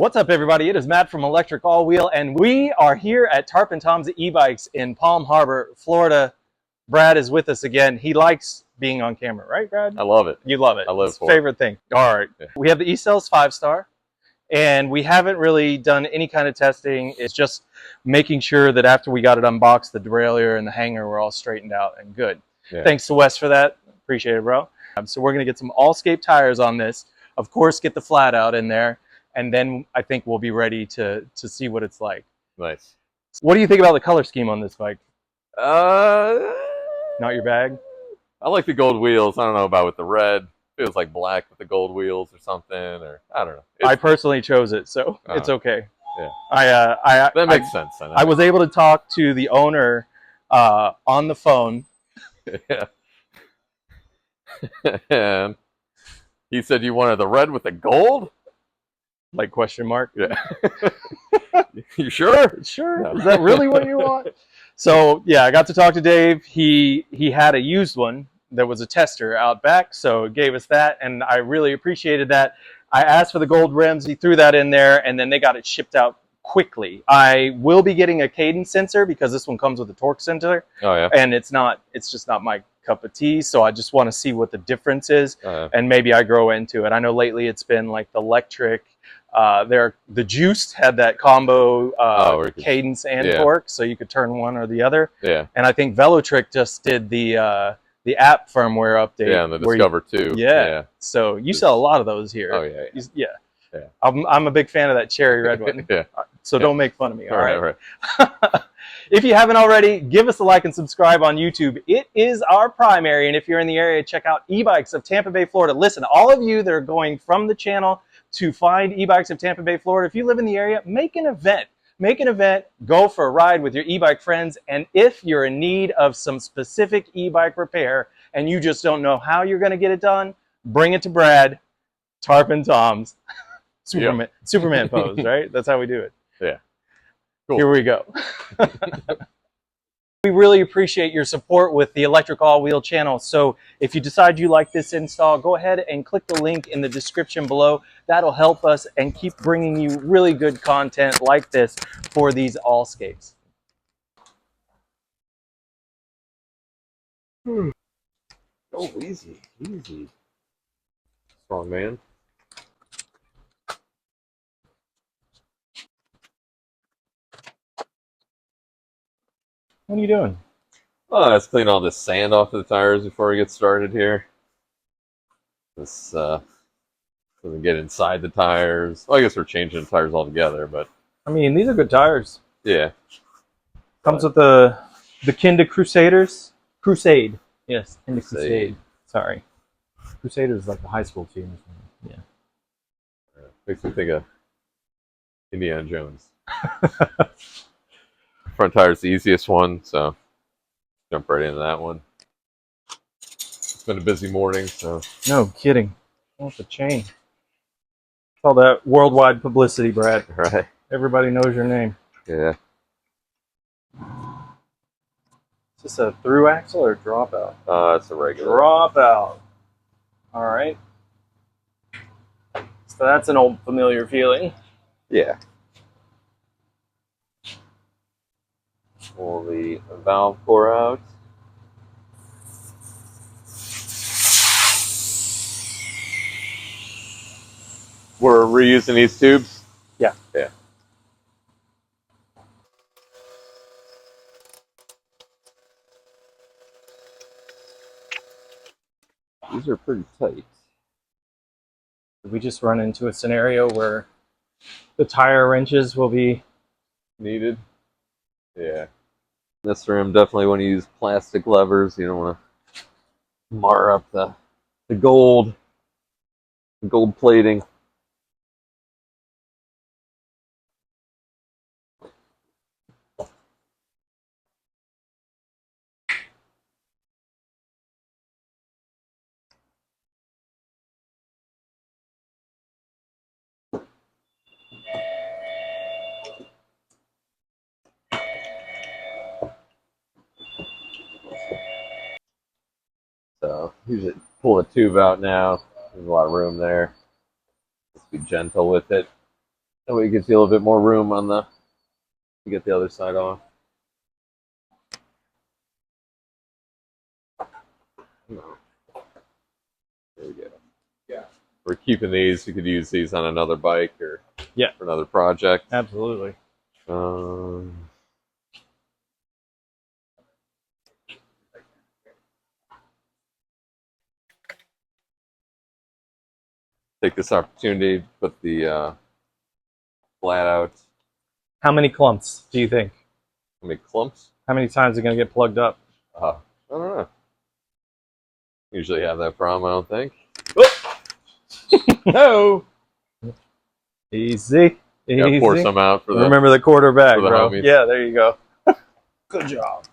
What's up, everybody? It is Matt from Electric All Wheel, and we are here at Tarpon Tom's e-bikes in Palm Harbor, Florida. Brad is with us again. He likes being on camera, right, Brad? I love it. You love it. I live it's for favorite thing. All right. Yeah. We have the E-Cells 5-star, and we haven't really done any kind of testing. It's just making sure that after we got it unboxed, the derailleur and the hanger were all straightened out and good. Yeah. Thanks to Wes for that. Appreciate it, bro. So we're going to get some AllScape tires on this. Of course, get the flat out in there. And then I think we'll be ready to see what it's like. Nice. What do you think about the color scheme on this bike? Not your bag? I like the gold wheels. I don't know about with the red. Feels like black with the gold wheels or something, or I don't know. I personally chose it, so it's okay. Yeah. That makes sense. I was able to talk to the owner on the phone. Yeah. And he said you wanted the red with the gold? Like question mark? Yeah. You sure? Sure. No. Is that really what you want? So yeah, I got to talk to Dave. He had a used one that was a tester out back, so it gave us that, and I really appreciated that. I asked for the gold rims. He threw that in there, and then they got it shipped out quickly. I will be getting a cadence sensor because this one comes with a torque sensor. Oh yeah. And it's just not my cup of tea, so I just want to see what the difference is, and maybe I grow into it. I know lately it's been like the electric. The Juiced had that combo cadence and torque, so you could turn one or the other. Yeah. And I think Velotric just did the app firmware update. Yeah, and the Discover too. Yeah. So you sell a lot of those here. Oh yeah. Yeah. I'm a big fan of that cherry red one. Yeah. So don't make fun of me. All right. Right. If you haven't already, give us a like and subscribe on YouTube. It is our primary, and if you're in the area, check out E-Bikes of Tampa Bay, Florida. Listen, all of you that are going from the channel to find E-Bikes of Tampa Bay, Florida, if you live in the area, make an event. Make an event, go for a ride with your e-bike friends, and if you're in need of some specific e-bike repair and you just don't know how you're going to get it done, bring it to Brad, Tarpon Tom's. Superman pose, right? That's how we do it. Yeah. Cool. Here we go. We really appreciate your support with the Electric All Wheel channel. So if you decide you like this install, go ahead and click the link in the description below. That'll help us and keep bringing you really good content like this for these AllScapes. Oh, easy. Strong man. What are you doing? Oh, let's clean all this sand off the tires before we get started here. This doesn't get inside the tires. Well, I guess we're changing the tires altogether, but I mean, these are good tires. yeah. Comes with the Kinda Crusaders. Crusade. Yes, Kinda Crusade. Sorry. Crusaders is like the high school team or something. Yeah. Makes me think of Indiana Jones. Front tire's the easiest one, so jump right into that one. It's been a busy morning, so. No kidding. Oh, the chain. It's all that worldwide publicity, Brad. Right. Everybody knows your name. Yeah. Is this a through axle or dropout? It's a regular. Dropout. All right. So that's an old familiar feeling. Yeah. Pull the valve core out. We're reusing these tubes? Yeah. Yeah. These are pretty tight. Did we just run into a scenario where the tire wrenches will be needed? Yeah. This rim, definitely want to use plastic levers. You don't want to mar up the gold plating. So usually pull the tube out now. There's a lot of room there. Just be gentle with it. That way it gives you a little bit more room on the, to get the other side off. No. There we go. Yeah. We're keeping these. You could use these on another bike or Yeah, for another project. absolutely. Take this opportunity to put the flat out. How many clumps do you think? How many clumps? How many times are going to get plugged up? I don't know. Usually have that problem, I don't think. No. Easy. Gotta pour Easy. some out for the. Remember the quarter bag, for the bro. homies. Yeah, there you go. Good job.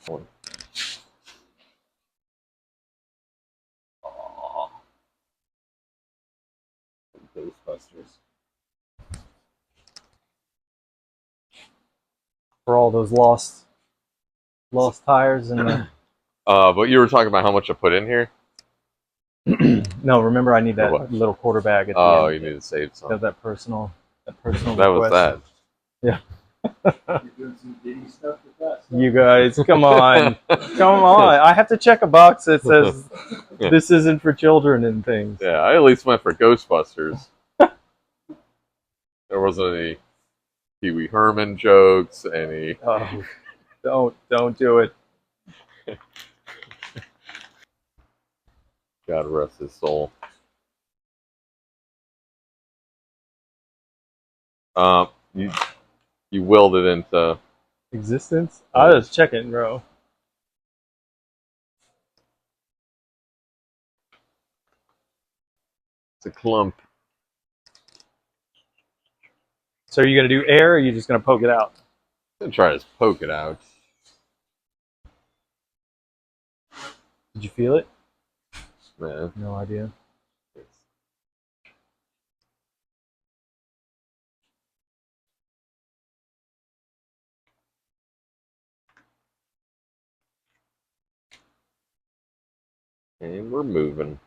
Ghostbusters. For all those lost tires and the... But you were talking about how much I put in here. No, remember I need For that what? little quarter bag at the Oh, end. you need to save some. Have that personal That request. was that. Yeah. You're doing some ditty stuff with that stuff? You guys, come on. Come on. I have to check a box that says this isn't for children and things. Yeah, I at least went for Ghostbusters. There wasn't any Pee Wee Herman jokes, any. Oh, don't do it. God rest his soul. You willed it into. Existence? I was checking, bro. It's a clump. So are you going to do air, or are you just going to poke it out? I'm gonna try to poke it out. Did you feel it? Man. No idea. And we're moving.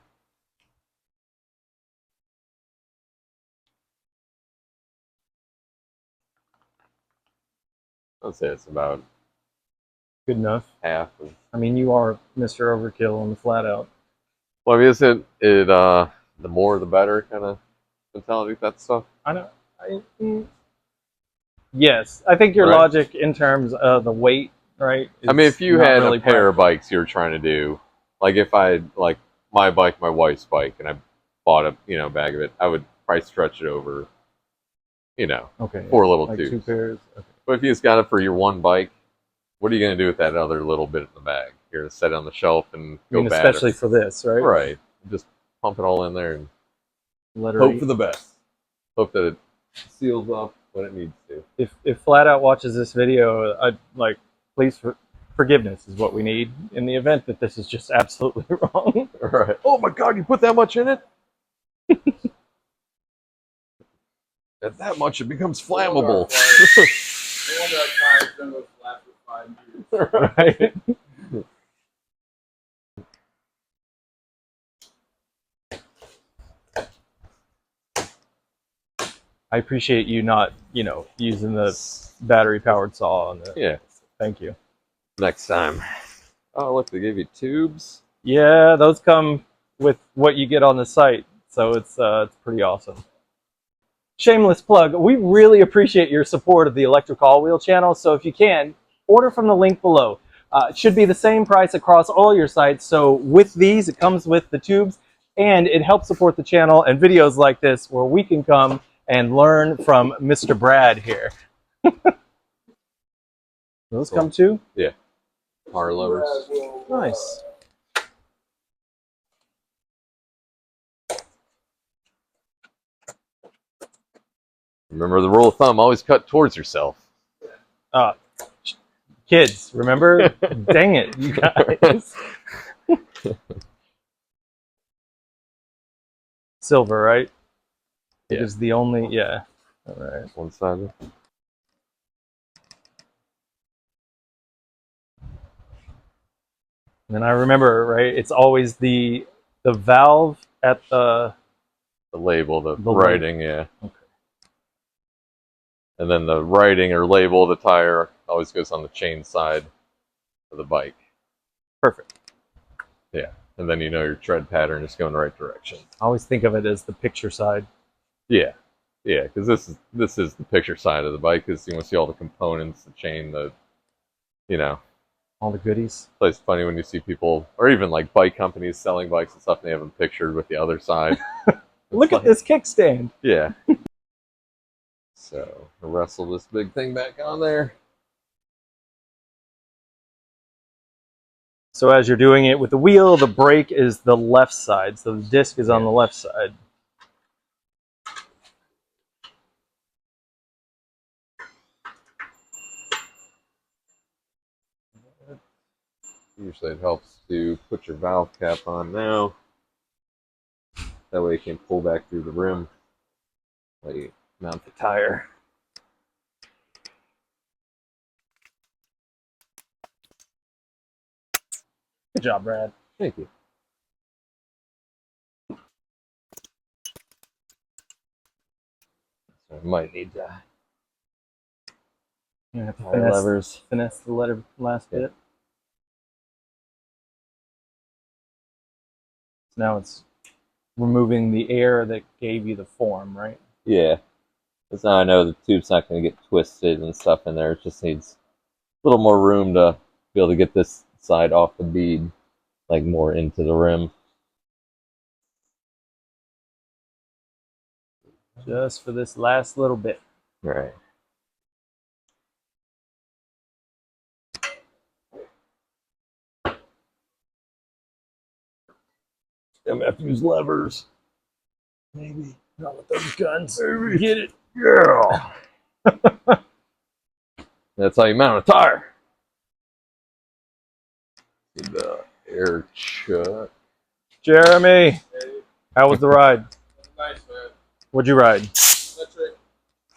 I'd say it's about Good enough. half of. I mean, you are Mr. Overkill on the flat out. Well, I mean, isn't it the more the better kind of mentality, that stuff? I know. Yes, I think your Right. logic in terms of the weight, right? I mean, if you not had really a pair of bikes you were trying to do, like if I had like my bike, my wife's bike, and I bought a bag of it, I would probably stretch it over, okay, 4 little like tubes. 2 pairs. Okay. But if you just got it for your one bike, what are you going to do with that other little bit in the bag? You're going to set it on the shelf and I go mean, bad. especially for this, right? Right. Just pump it all in there and Let her hope eat. for the best. Hope that it seals up when it needs to. If Flat Out watches this video, I'd like, please, forgiveness is what we need in the event that this is just absolutely wrong. Right. Oh my God, you put that much in it? At that much, it becomes flammable. No wonder our tires don't go flat for 5 years. Right? I appreciate you not, using the battery-powered saw on the. Yeah. Thank you. Next time. Oh, look, they gave you tubes. Yeah, those come with what you get on the site, so it's pretty awesome. Shameless plug. We really appreciate your support of the Electric All Wheel channel. So if you can, order from the link below. It should be the same price across all your sites. So with these, it comes with the tubes, and it helps support the channel and videos like this where we can come and learn from Mr. Brad here. Those come too? Yeah. Power levers. Nice. Remember the rule of thumb, always cut towards yourself. Kids, remember? Dang it, you guys. Silver, right? It Yeah. is the only, yeah. All right. One side. And I remember, right, it's always the valve at the The label, the The writing, yeah. Okay. And then the writing or label of the tire always goes on the chain side of the bike. Perfect. Yeah. And then you know your tread pattern is going the right direction. I always think of it as the picture side. Yeah. Yeah, because this is the picture side of the bike, because you want to see all the components, the chain, the, you know. All the goodies. So it's funny when you see people, or even like bike companies selling bikes and stuff, and they have them pictured with the other side. Look at this kickstand. Yeah. So I'll wrestle this big thing back on there. So as you're doing it with the wheel, the brake is the left side. So the disc is on the left side. Usually it helps to put your valve cap on now. That way you can pull back through the rim while you mount the tire. Good job, Brad. Thank you. So I might need to You have to tire levers. finesse the last bit. So now it's removing the air that gave you the form, right? Yeah. Because now I know the tube's not going to get twisted and stuff in there. It just needs a little more room to be able to get this side off the bead, like more into the rim. Just for this last little bit. Right. I'm going to have to use levers. Maybe. Not with those guns. Maybe. Get it? Yeah. That's how you mount a tire. Get the air shut. Jeremy, how was the ride? Nice, man. What'd you ride? Electric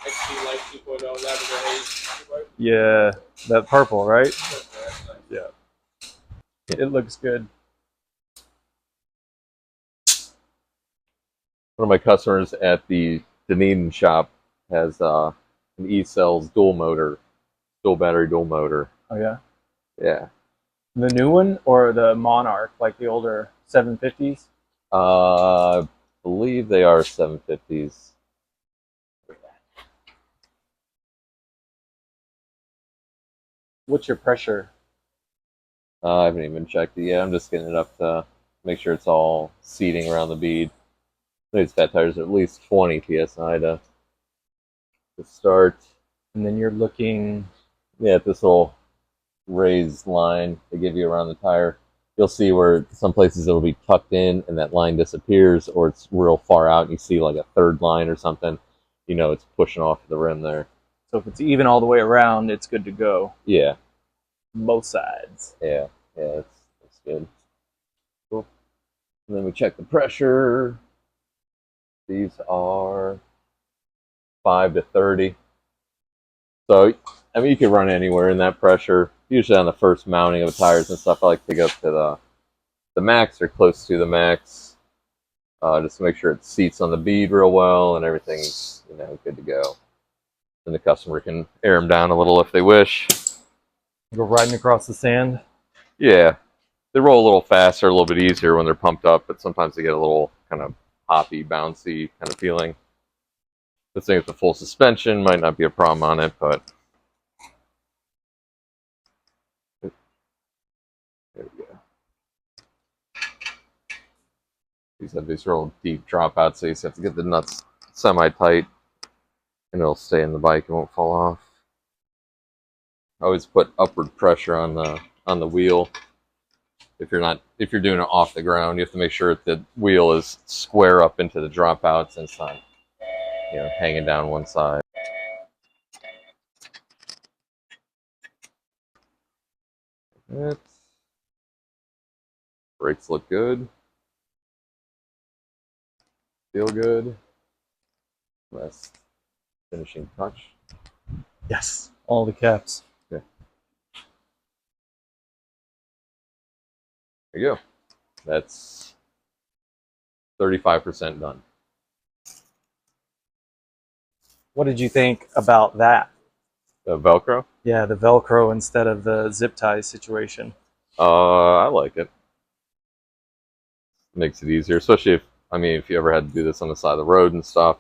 XP Light 2.0 Lavender Haze. Yeah, that purple, right? Nice. Yeah. It looks good. One of my customers at the Dunedin shop has an E-Cells dual battery dual motor. Oh yeah. Yeah. The new one or the Monarch, like the older 750s? I believe they are 750s. What's your pressure? I haven't even checked it yet. I'm just getting it up to make sure it's all seating around the bead. These fat tires are at least 20 psi to start. And then you're looking. Yeah, at this little raised line they give you around the tire. You'll see where some places it'll be tucked in and that line disappears, or it's real far out and you see like a third line or something. You know it's pushing off the rim there. So if it's even all the way around, it's good to go. Yeah. Both sides. Yeah, that's good. Cool. And then we check the pressure. These are 5 to 30. So, I mean, you can run anywhere in that pressure. Usually on the first mounting of tires and stuff, I like to go to the max or close to the max, just to make sure it seats on the bead real well and everything's, you know, good to go. And the customer can air them down a little if they wish. Go riding across the sand. Yeah, they roll a little faster, a little bit easier when they're pumped up, but sometimes they get a little kind of hoppy, bouncy kind of feeling. This thing with the full suspension might not be a problem on it, but there we go. These have these real deep dropouts, so you just have to get the nuts semi-tight, and it'll stay in the bike and won't fall off. I always put upward pressure on the wheel. If you're doing it off the ground, you have to make sure that the wheel is square up into the dropouts and it's not, you know, hanging down one side. Brakes look good. Feel good. Last finishing touch. Yes. All the caps. Okay. There you go. That's 35% done. What did you think about that? The Velcro. Yeah, the Velcro instead of the zip tie situation. I like it. Makes it easier, especially if you ever had to do this on the side of the road and stuff.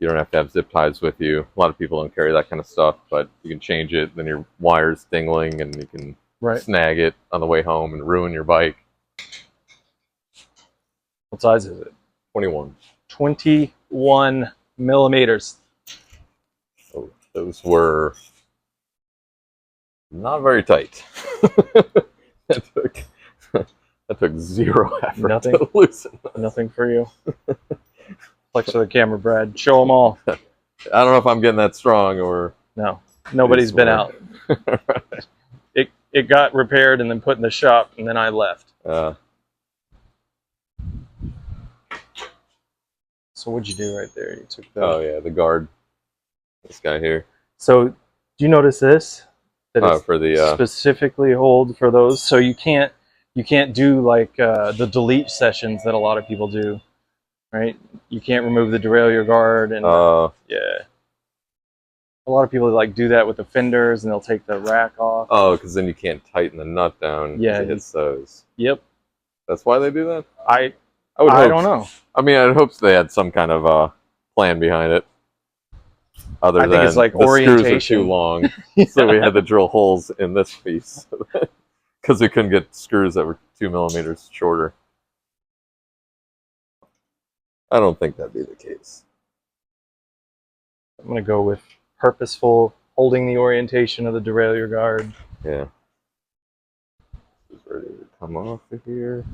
You don't have to have zip ties with you. A lot of people don't carry that kind of stuff, but you can change it. Then your wire's dingling, and you can snag it on the way home and ruin your bike. What size is it? 21. 21 millimeters. So those were not very tight. that took zero effort Nothing? to loosen. Nothing for you. Flex for the camera, Brad. Show them all. I don't know if I'm getting that strong or... No, nobody's been out. It got repaired and then put in the shop, and then I left. So what'd you do right there? You took the... Oh yeah, the guard. This guy here. So do you notice this? That For the specifically hold for those. So you can't do like the delete sessions that a lot of people do, right? You can't remove the derailleur guard and yeah. A lot of people like do that with the fenders, and they'll take the rack off. Oh, because then you can't tighten the nut down. Yeah, it hits those. Yep. That's why they do that. I don't know. I mean, I hope they had some kind of plan behind it. Other than think it's like the orientation. screws are too long, Yeah. So we had to drill holes in this piece because we couldn't get screws that were 2 millimeters shorter. I don't think that'd be the case. I'm gonna go with purposeful holding the orientation of the derailleur guard. Yeah. It's ready to come off of here.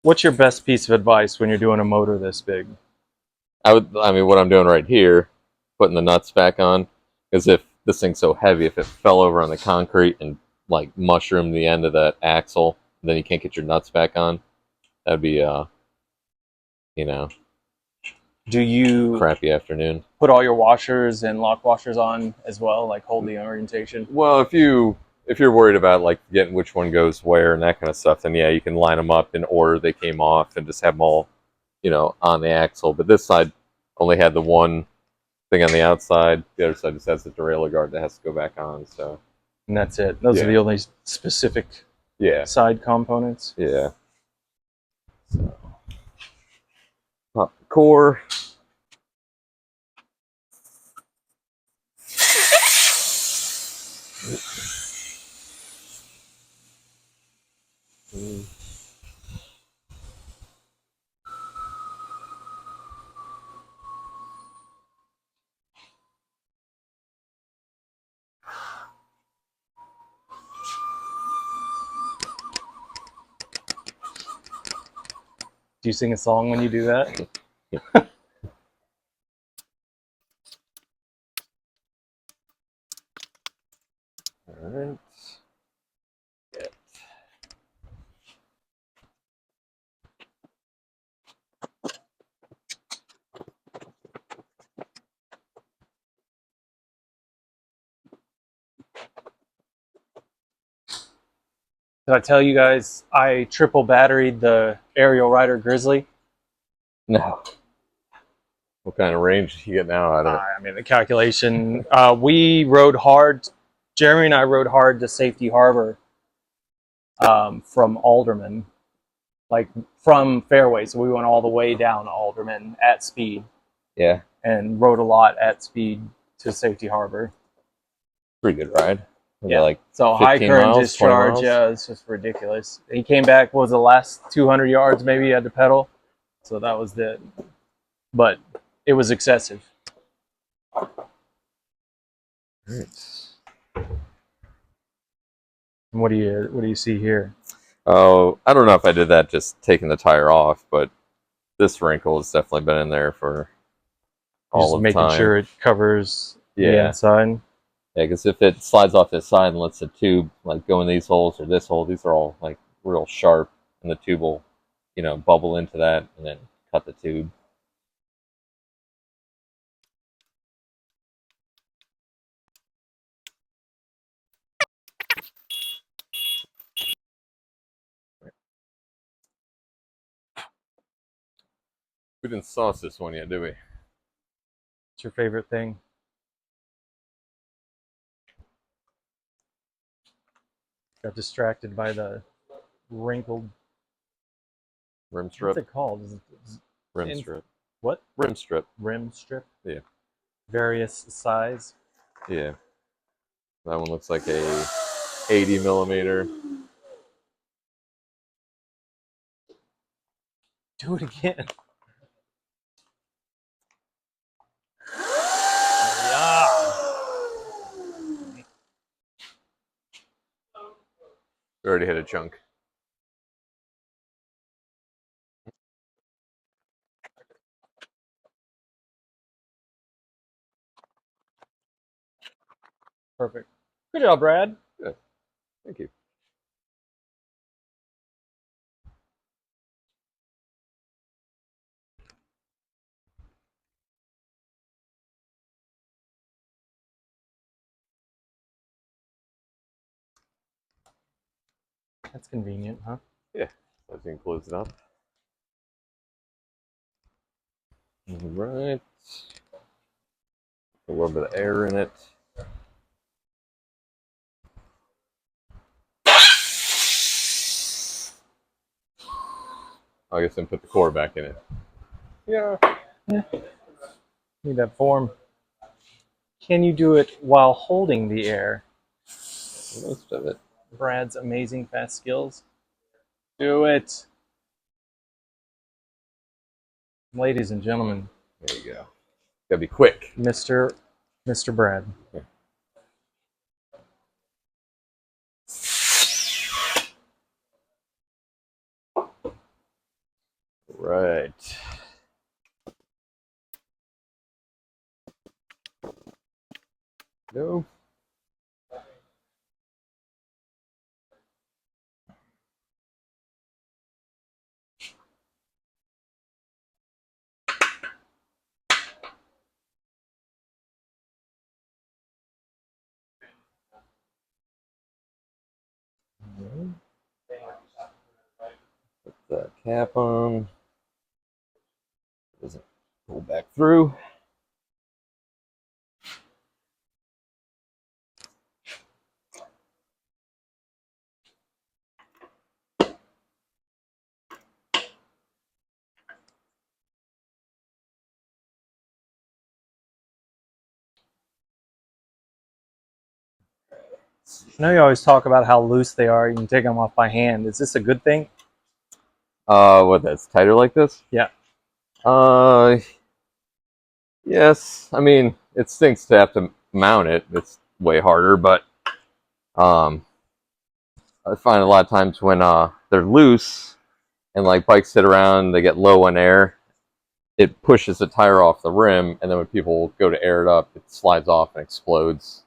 What's your best piece of advice when you're doing a motor this big? What I'm doing right here, putting the nuts back on, because if this thing's so heavy, if it fell over on the concrete and like mushroomed the end of that axle, then you can't get your nuts back on. That'd be Do you crappy afternoon. put all your washers and lock washers on as well, like hold the orientation? Well, if you're worried about like getting which one goes where and that kind of stuff, then yeah, you can line them up in order they came off and just have them all, on the axle. But this side only had the one thing on the outside. The other side just has the derailleur guard that has to go back on. So. And that's it. Those are the only specific side components. Yeah. So. Pop the core. Do you sing a song when you do that? All right. Did I tell you guys I triple batteried the Aerial Rider Grizzly? No. What kind of range did you get now out of it? I mean, the calculation, we rode hard. Jeremy and I rode hard to Safety Harbor from Alderman, like from Fairway. So we went all the way down Alderman at speed. Yeah. And rode a lot at speed to Safety Harbor. Pretty good ride. Yeah. Like so high current miles, discharge, yeah, it's just ridiculous. He came back, what was the last 200 yards maybe he had to pedal. So that was it. But it was excessive. Right. What do you see here? Oh, I don't know if I did that just taking the tire off, but this wrinkle has definitely been in there for all of the time. Making sure it covers the inside. Yeah, because if it slides off this side and lets the tube like go in these holes or this hole, these are all like real sharp, and the tube will, bubble into that and then cut the tube. We didn't sauce this one yet, did we? What's your favorite thing? Got distracted by the wrinkled. Rim strip. What's it called? Rim strip. What? Rim strip. Rim strip. Yeah. Various size. Yeah. That one looks like a 80 millimeter. Do it again. Yeah. We already hit a chunk. Perfect. Good job, Brad. Good. Thank you. That's convenient, huh? Yeah. So I can close it up. All right. A little bit of air in it. I guess then put the core back in it. Yeah. Need that form. Can you do it while holding the air? Most of it. Brad's amazing fast skills. Do it. Ladies and gentlemen, There you go. Gotta be quick. Mr. Brad. Yeah. Right. No. Put the cap on. Doesn't pull back through. I know you always talk about how loose they are. You can take them off by hand. Is this a good thing? What, that's tighter like this? Yeah. Yes. I mean, it stinks to have to mount it. It's way harder, but I find a lot of times when they're loose and like bikes sit around, they get low on air, it pushes the tire off the rim, and then when people go to air it up, it slides off and explodes.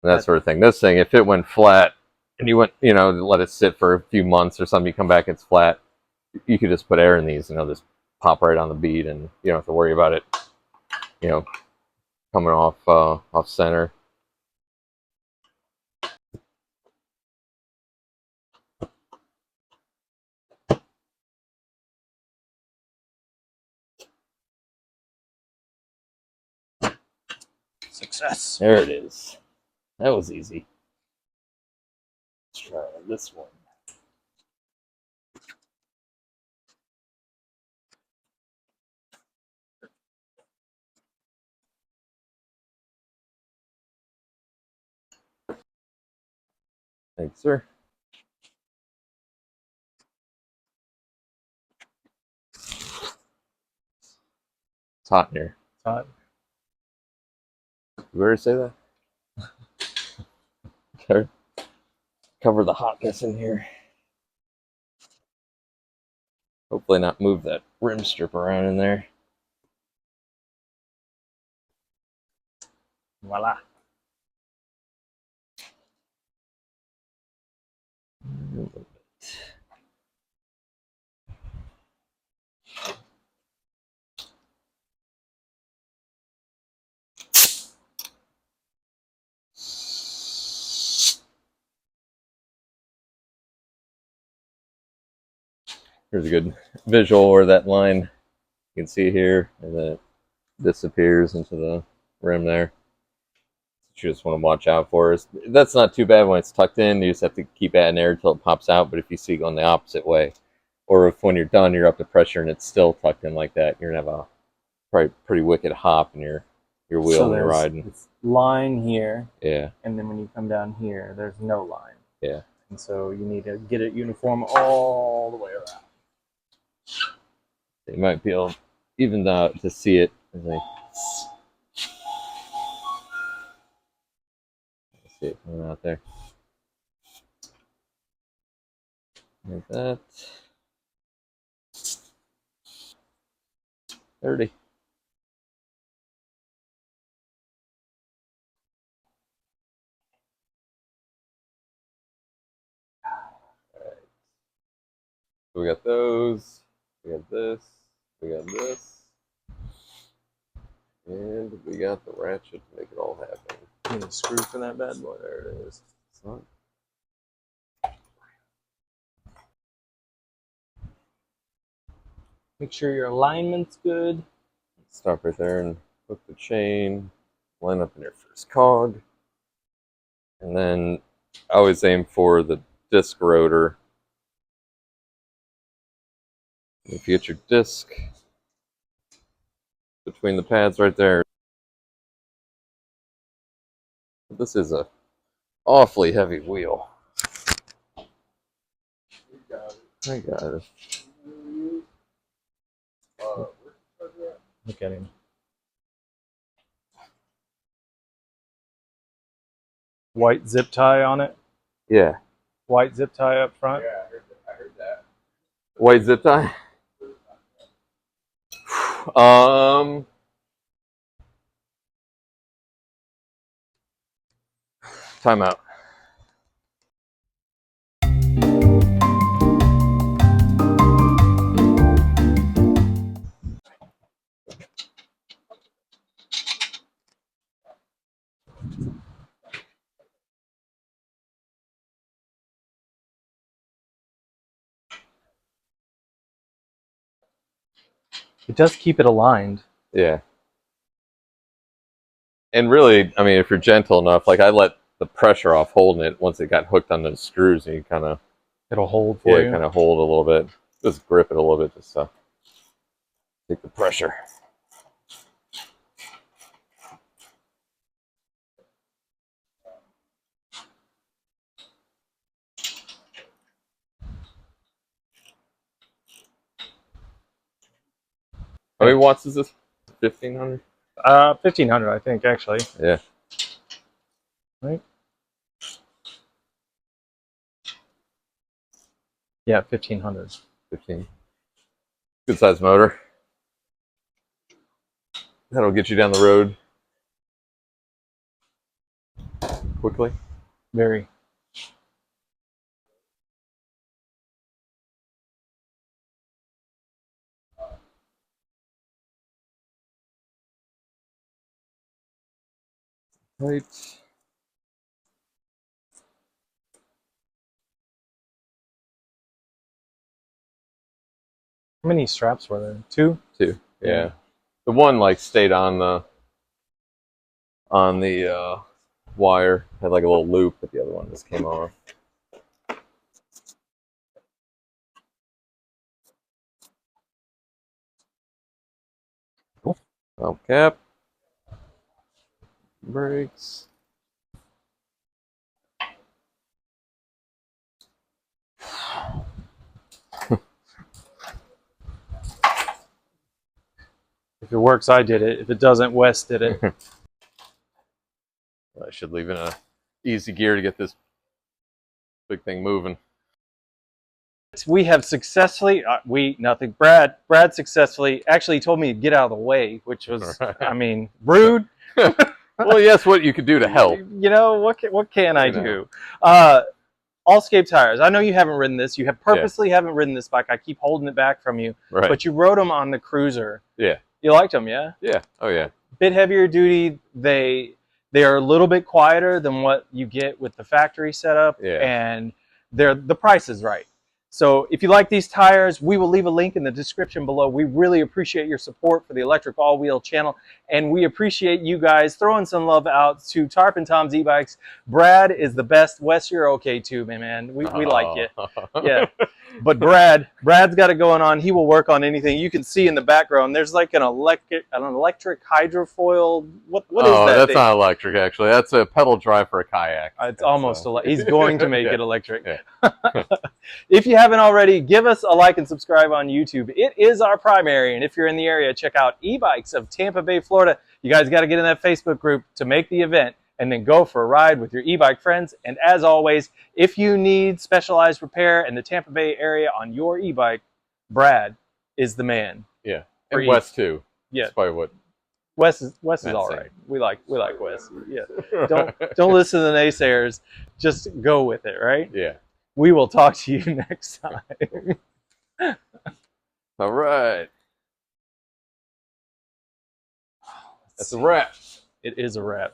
And that sort of thing. This thing, if it went flat and you went, let it sit for a few months or something, you come back, it's flat, you could just put air in these and they'll just pop right on the bead, and you don't have to worry about it, coming off center. Success. There it is. That was easy. Let's try this one. Thanks, sir. It's hot in here. It's hot. Did we already say that? Okay. Cover the hotness in here. Hopefully not move that rim strip around in there. Voila. Here's a good visual where that line You can see here, and then it disappears into the rim there. You just want to watch out for it. That's not too bad when it's tucked in. You just have to keep adding air until it pops out. But if you see going the opposite way, or if when you're done, you're up to pressure and it's still tucked in like that, you're gonna have a probably pretty wicked hop in your wheel So when you're riding. it's line here, Yeah, and then when you come down here, there's no line. yeah. And so you need to get it uniform all the way around. You might be able even to see it. See it coming out there. Like that. 30. Alright. So we got those. We got this. We got this. And we got the ratchet to make it all happen. You need a screw for that bad boy. There it is. It's not. Make sure your alignment's good. Stop right there and hook the chain. Line up in your first cog. And then I always aim for the disc rotor. If you get your disc between the pads right there. This is a awfully heavy wheel. I got it. Look at him. White zip tie on it. Yeah. White zip tie up front. Yeah, I heard that. White zip tie. Timeout. It does keep it aligned. Yeah. And really, I mean, if you're gentle enough, like I let the pressure off holding it once it got hooked on those screws, and you kind of It'll hold for you. kind of hold a little bit, just grip it a little bit, just take the pressure. How many watts is this? 1500? 1500, I think, actually. Yeah. Right? Yeah, 1500. 15. Good size motor. That'll get you down the road quickly. Very. Right. How many straps were there? Two? Two. Yeah. The one like stayed on the wire, had like a little loop, but the other one just came off. Cool. Valve cap. Brakes. If it works, I did it. If it doesn't, Wes did it. I should leave in a easy gear to get this big thing moving. We have successfully, Brad successfully actually told me to get out of the way, which was, I mean, rude. Well, yes, what you could do to help. You know, what can I do? AllScape tires. I know you haven't ridden this. You have purposely haven't ridden this bike. I keep holding it back from you. Right. But you rode them on the Cruiser. Yeah. You liked them, yeah? Yeah. Oh, yeah. Bit heavier duty. They are a little bit quieter than what you get with the factory setup. Yeah. And the price is right. So if you like these tires, we will leave a link in the description below. We really appreciate your support for the Electric All Wheel channel, and we appreciate you guys throwing some love out to Tarpon Tom's e-bikes. Brad is the best. Wes, you're okay too, man. We like you. Yeah. But Brad's got it going on. He will work on anything. You can see in the background, there's like an electric hydrofoil. What is that? Oh, that's thing? not electric, actually. That's a pedal drive for a kayak. It's almost he's going to make it electric. Yeah. If you haven't already, give us a like and subscribe on YouTube. It is our primary, and if you're in the area, check out E-Bikes of Tampa Bay, Florida. You guys got to get in that Facebook group to make the event, and then go for a ride with your e-bike friends. And as always, if you need specialized repair in the Tampa Bay area on your e-bike, Brad is the man. Yeah, and Wes too. Yeah, that's probably what. Wes is all right. We like Wes. Yeah, don't listen to the naysayers. Just go with it, right? Yeah. We will talk to you next time. All right. That's a wrap. It is a wrap.